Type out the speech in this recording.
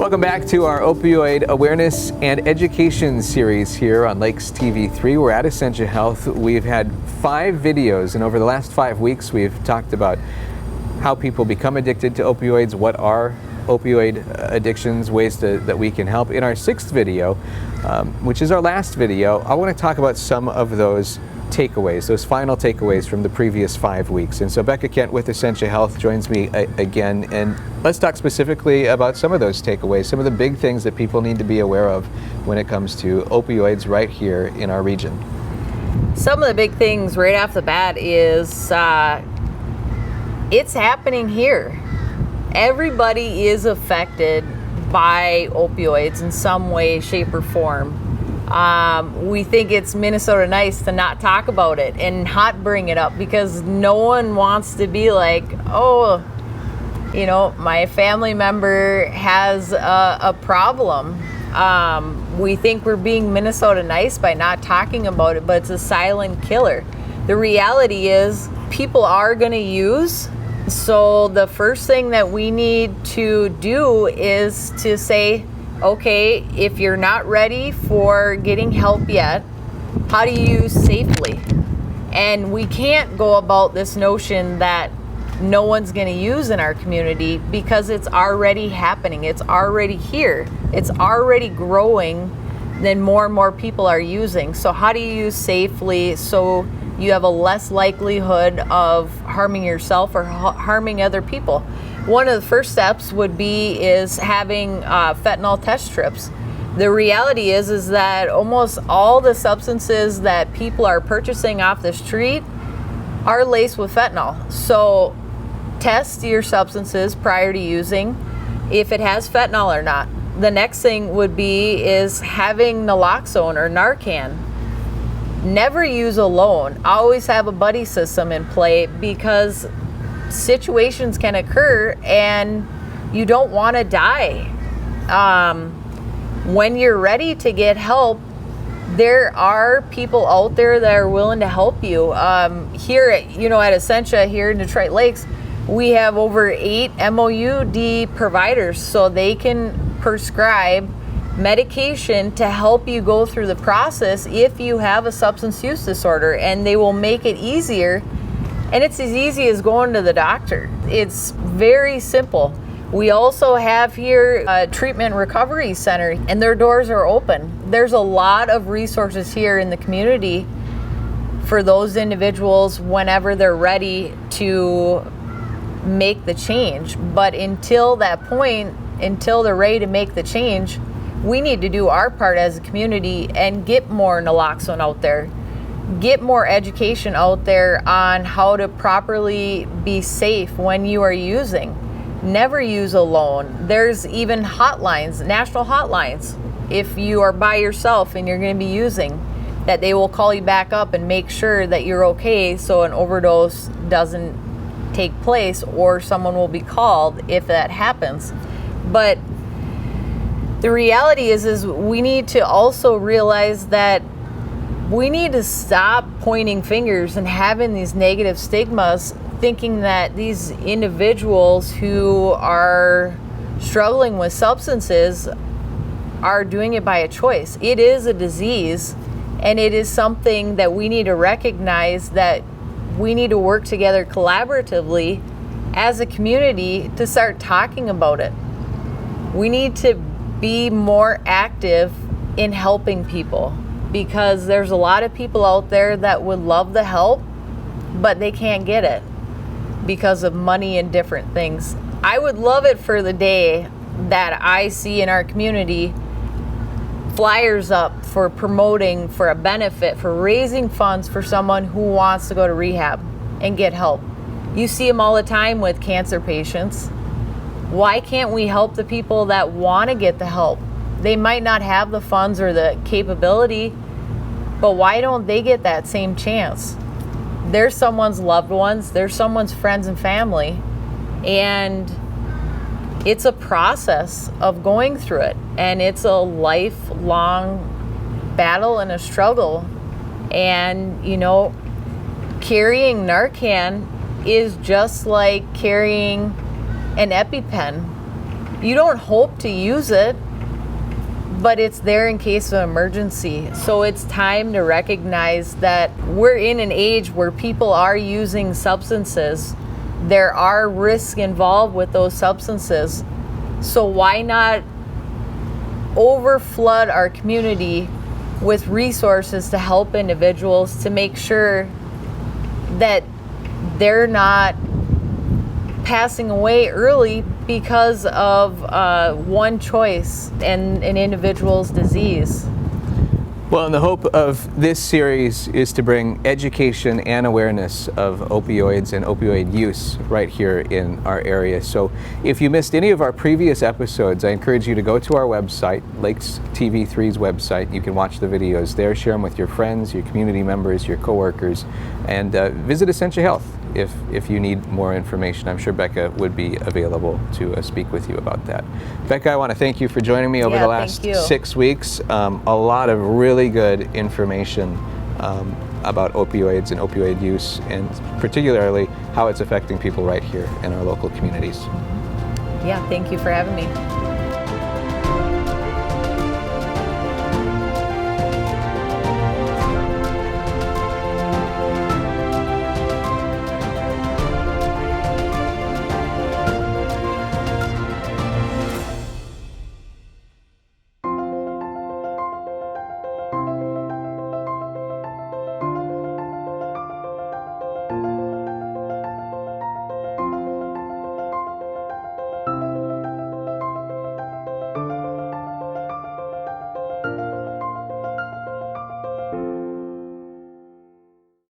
Welcome back to our opioid awareness and education series here on Lakes TV3. We're at Essentia Health. We've had 5 videos, and over the last 5 weeks we've talked about how people become addicted to opioids, what are opioid addictions, ways that we can help. In our 6th video, which is our last video, I want to talk about some of those takeaways, those final takeaways from the previous 5 weeks. And so Becca Kent with Essentia Health joins me again, and let's talk specifically about some of those takeaways, some of the big things that people need to be aware of when it comes to opioids right here in our region. Some of the big things right off the bat is it's happening here. Everybody is affected by opioids in some way, shape, or form. We think it's Minnesota nice to not talk about it and not bring it up because no one wants to be like, oh, you know, my family member has a problem. We think we're being Minnesota nice by not talking about it, but it's a silent killer. The reality is people are going to use. So the first thing that we need to do is to say, okay, if you're not ready for getting help yet, how do you use safely? And we can't go about this notion that no one's going to use in our community because it's already happening. It's already here. It's already growing. Then more and more people are using. So how do you use safely so you have a less likelihood of harming yourself or harming other people? One of the first steps would be having fentanyl test strips. The reality is that almost all the substances that people are purchasing off the street are laced with fentanyl. So test your substances prior to using if it has fentanyl or not. The next thing would be having naloxone or Narcan. Never use alone. Always have a buddy system in play because situations can occur and you don't want to die. When you're ready to get help, there are people out there that are willing to help you. Here at Essentia here in Detroit Lakes, we have over 8 MOUD providers, so they can prescribe medication to help you go through the process if you have a substance use disorder, and they will make it easier. And it's as easy as going to the doctor. It's very simple. We also have here a treatment recovery center, and their doors are open. There's a lot of resources here in the community for those individuals whenever they're ready to make the change. But until that point, until they're ready to make the change, we need to do our part as a community and get more naloxone out there. Get more education out there on how to properly be safe when you are using. Never use alone. There's even hotlines, national hotlines, if you are by yourself and you're going to be using, that they will call you back up and make sure that you're okay so an overdose doesn't take place or someone will be called if that happens. But the reality is we need to also realize that we need to stop pointing fingers and having these negative stigmas, thinking that these individuals who are struggling with substances are doing it by a choice. It is a disease, and it is something that we need to recognize, that we need to work together collaboratively as a community to start talking about it. We need to be more active in helping people, because there's a lot of people out there that would love the help, but they can't get it because of money and different things. I would love it for the day that I see in our community flyers up for promoting, for a benefit, for raising funds for someone who wants to go to rehab and get help. You see them all the time with cancer patients. Why can't we help the people that want to get the help? They might not have the funds or the capability, but why don't they get that same chance? They're someone's loved ones, they're someone's friends and family, and it's a process of going through it, and it's a lifelong battle and a struggle. And carrying Narcan is just like carrying an EpiPen. You don't hope to use it, but it's there in case of emergency. So it's time to recognize that we're in an age where people are using substances. There are risks involved with those substances. So why not overflood our community with resources to help individuals to make sure that they're not passing away early because of one choice and an individual's disease. Well, and the hope of this series is to bring education and awareness of opioids and opioid use right here in our area. So if you missed any of our previous episodes, I encourage you to go to our website, Lakes TV3's website. You can watch the videos there, share them with your friends, your community members, your coworkers, and visit Essentia Health if you need more information. I'm sure Becca would be available to speak with you about that. Becca, I want to thank you for joining me over the last 6 weeks. A lot of really good information about opioids and opioid use, and particularly how it's affecting people right here in our local communities. Yeah, thank you for having me.